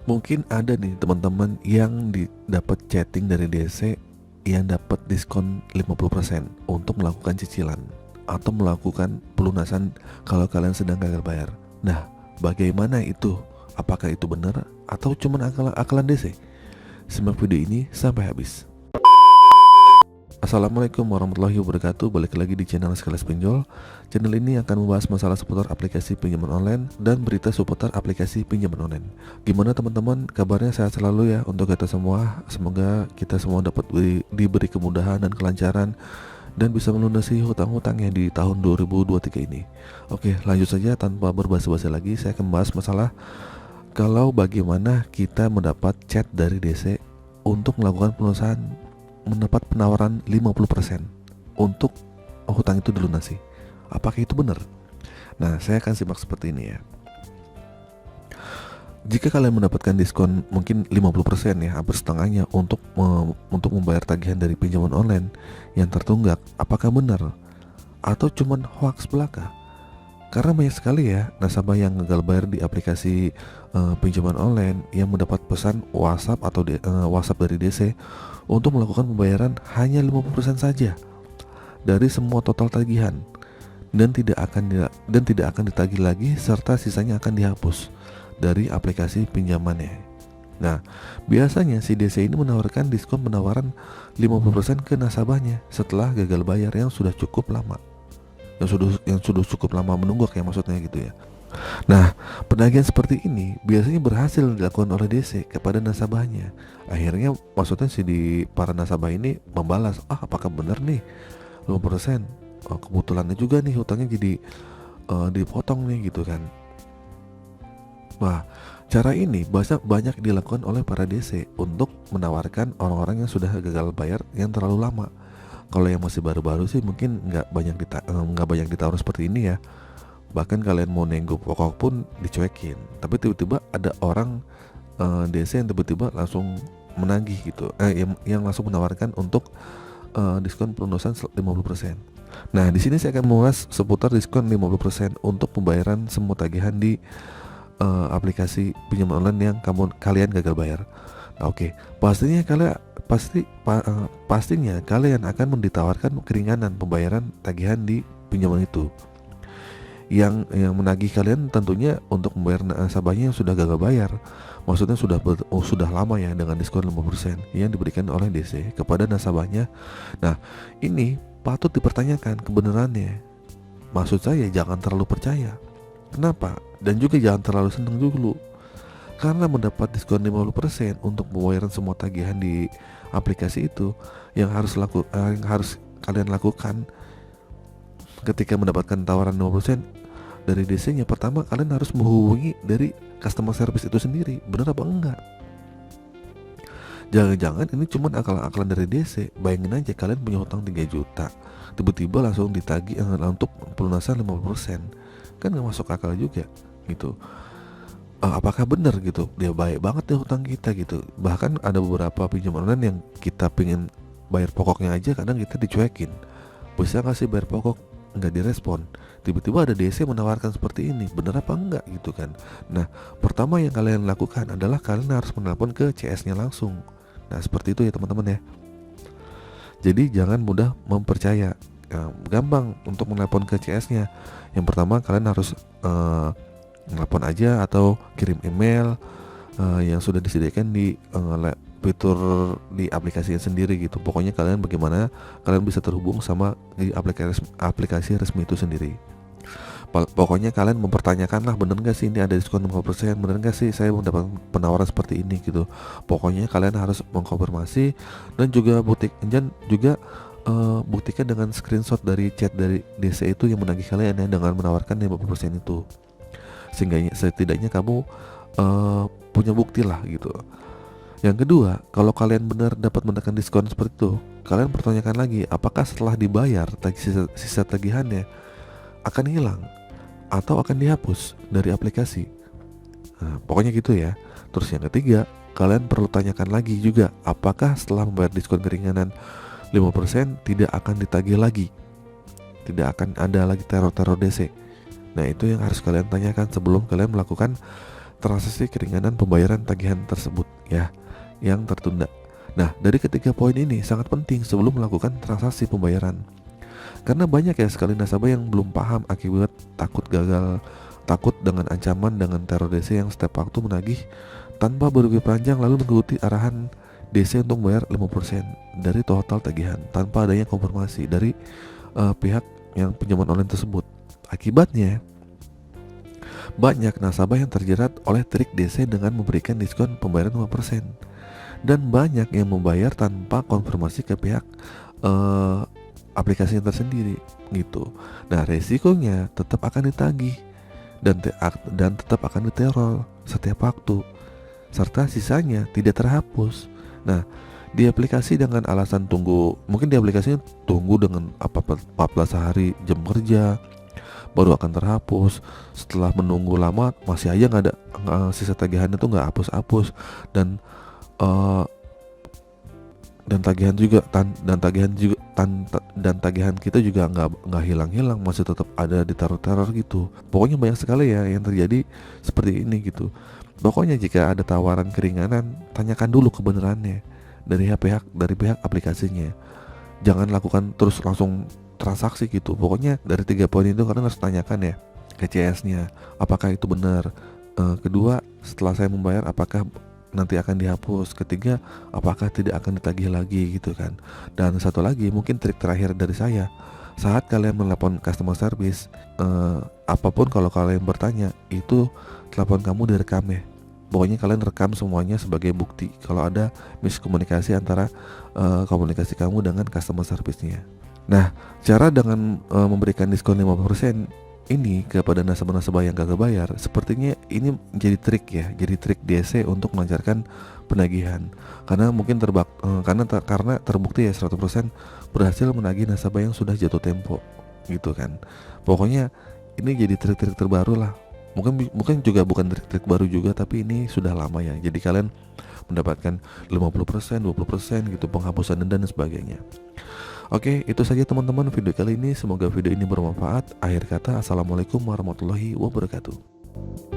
Mungkin ada nih teman-teman yang dapat chatting dari DC yang dapat diskon 50% untuk melakukan cicilan atau melakukan pelunasan kalau kalian sedang gagal bayar. Nah, bagaimana itu? Apakah itu benar atau cuma akalan DC? Simak video ini sampai habis. Assalamualaikum warahmatullahi wabarakatuh. Balik lagi di channel Sekelas Pinjol. Channel ini akan membahas masalah seputar aplikasi pinjaman online dan berita seputar aplikasi pinjaman online. Gimana teman-teman? Kabarnya sehat selalu ya untuk kita semua. Semoga kita semua dapat diberi kemudahan dan kelancaran dan bisa melunasi hutang-hutangnya di tahun 2023 ini. Oke, lanjut saja tanpa berbasa-basi lagi. Saya akan membahas masalah kalau bagaimana kita mendapat chat dari DC untuk melakukan pelunasan, mendapat penawaran 50% untuk hutang itu dilunasi. Apakah itu benar? Nah, saya akan simak seperti ini ya. Jika kalian mendapatkan diskon mungkin 50% ya, hampir setengahnya untuk membayar tagihan dari pinjaman online yang tertunggak, apakah benar atau cuman hoax belaka? Karena banyak sekali ya nasabah yang gagal bayar di aplikasi pinjaman online yang mendapat pesan WhatsApp atau WhatsApp dari DC untuk melakukan pembayaran hanya 50% saja dari semua total tagihan dan tidak akan ditagih lagi serta sisanya akan dihapus dari aplikasi pinjamannya. Nah, biasanya si DC ini menawarkan diskon penawaran 50% ke nasabahnya setelah gagal bayar yang sudah cukup lama. Yang sudah cukup lama menunggak ya maksudnya gitu ya. Nah, penagihan seperti ini biasanya berhasil dilakukan oleh DC kepada nasabahnya. Akhirnya maksudnya para nasabah ini membalas, apakah benar nih 50%? Kebetulannya juga nih hutangnya jadi dipotong nih gitu kan. Nah, cara ini banyak dilakukan oleh para DC untuk menawarkan orang-orang yang sudah gagal bayar yang terlalu lama. Kalau yang masih baru-baru sih mungkin nggak banyak ditawar seperti ini ya. Bahkan kalian mau nenggo pokok pun dicuekin. Tapi tiba-tiba ada orang DC yang tiba-tiba langsung menagih gitu, yang langsung menawarkan untuk diskon pelunasan 50%. Nah, di sini saya akan mengulas seputar diskon 50% untuk pembayaran semua tagihan di aplikasi pinjaman online yang kalian gagal bayar. Nah, oke. Pastinya kalian akan ditawarkan keringanan pembayaran tagihan di pinjaman itu. Yang menagih kalian tentunya untuk membayar nasabahnya yang sudah gagal bayar. Maksudnya sudah lama ya, dengan diskon 50% yang diberikan oleh DC kepada nasabahnya. Nah, ini patut dipertanyakan kebenarannya. Maksud saya jangan terlalu percaya. Kenapa? Dan juga jangan terlalu senang dulu. Karena mendapat diskon 50% untuk pembayaran semua tagihan di aplikasi itu, yang harus kalian lakukan ketika mendapatkan tawaran 50% dari DC-nya, pertama kalian harus menghubungi dari customer service itu sendiri. Benar apa enggak? Jangan-jangan ini cuma akal-akalan dari DC. Bayangin aja kalian punya hutang 3 juta, tiba-tiba langsung ditagih untuk pelunasan 50%. Kan gak masuk akal juga gitu. Apakah benar gitu, dia baik banget deh hutang kita gitu. Bahkan ada beberapa pinjaman online yang kita pengen bayar pokoknya aja kadang kita dicuekin. Bisa gak sih bayar pokok? Nggak direspon. Tiba-tiba ada DC menawarkan seperti ini, benar apa enggak gitu kan. Nah, pertama yang kalian lakukan adalah kalian harus menelpon ke CS-nya langsung. Nah, seperti itu ya teman-teman ya. Jadi jangan mudah mempercaya. Gampang untuk menelpon ke CS-nya. Yang pertama kalian harus telepon aja atau kirim email yang sudah disediakan di fitur di aplikasinya sendiri gitu. Pokoknya kalian bagaimana kalian bisa terhubung sama di aplikasi resmi itu sendiri. Pokoknya kalian mempertanyakan lah, bener gak sih ini ada diskon 50%, bener gak sih saya mendapat penawaran seperti ini gitu. Pokoknya kalian harus mengkonfirmasi dan juga buktikan dengan screenshot dari chat dari DC itu yang menagih kalian ya, dengan menawarkan 50% itu. Sehingga setidaknya kamu punya bukti lah gitu. Yang kedua, kalau kalian benar dapat mendapatkan diskon seperti itu, kalian pertanyakan lagi apakah setelah dibayar sisa tagihannya akan hilang atau akan dihapus dari aplikasi. Nah, pokoknya gitu ya. Terus yang ketiga, kalian perlu tanyakan lagi juga apakah setelah membayar diskon keringanan 5% tidak akan ditagih lagi, tidak akan ada lagi teror-teror DC. Nah, itu yang harus kalian tanyakan sebelum kalian melakukan transaksi keringanan pembayaran tagihan tersebut ya yang tertunda. Nah, dari ketiga poin ini sangat penting sebelum melakukan transaksi pembayaran. Karena banyak ya sekali nasabah yang belum paham akibat takut gagal, takut dengan ancaman dengan teror DC yang setiap waktu menagih tanpa berpikir panjang lalu mengikuti arahan DC untuk membayar 5% dari total tagihan tanpa adanya konfirmasi dari pihak yang pinjaman online tersebut. Akibatnya, banyak nasabah yang terjerat oleh trik DC dengan memberikan diskon pembayaran 5% dan banyak yang membayar tanpa konfirmasi ke pihak aplikasi yang tersendiri gitu. Nah, resikonya tetap akan ditagih dan tetap akan diteror setiap waktu, serta sisanya tidak terhapus. Nah, di aplikasi dengan alasan mungkin di aplikasinya tunggu dengan 14 hari jam kerja baru akan terhapus. Setelah menunggu lama masih aja nggak ada sisa tagihannya tuh nggak hapus-hapus dan tagihan kita juga nggak hilang-hilang, masih tetap ada di teror gitu. Pokoknya banyak sekali ya yang terjadi seperti ini gitu. Pokoknya jika ada tawaran keringanan, tanyakan dulu kebenarannya dari pihak aplikasinya. Jangan lakukan terus langsung transaksi gitu. Pokoknya dari 3 poin itu kalian harus tanyakan ya ke CS-nya, apakah itu benar. Kedua, setelah saya membayar apakah nanti akan dihapus. Ketiga, apakah tidak akan ditagih lagi gitu kan. Dan satu lagi mungkin trik terakhir dari saya, saat kalian menelepon customer service, apapun kalau kalian bertanya itu telepon kamu direkam ya. Pokoknya kalian rekam semuanya sebagai bukti kalau ada miskomunikasi antara komunikasi kamu dengan customer service-nya. Nah, cara dengan memberikan diskon 5% ini kepada nasabah-nasabah yang gagal bayar, sepertinya ini jadi trik ya, jadi trik DC untuk melancarkan penagihan. Karena mungkin karena terbukti ya 100% berhasil menagih nasabah yang sudah jatuh tempo gitu kan. Pokoknya ini jadi trik-trik terbaru lah. Mungkin juga bukan trik-trik baru juga, tapi ini sudah lama ya. Jadi kalian mendapatkan 50%, 20% gitu penghapusan denda dan sebagainya. Oke, itu saja teman-teman video kali ini. Semoga video ini bermanfaat. Akhir kata, assalamualaikum warahmatullahi wabarakatuh.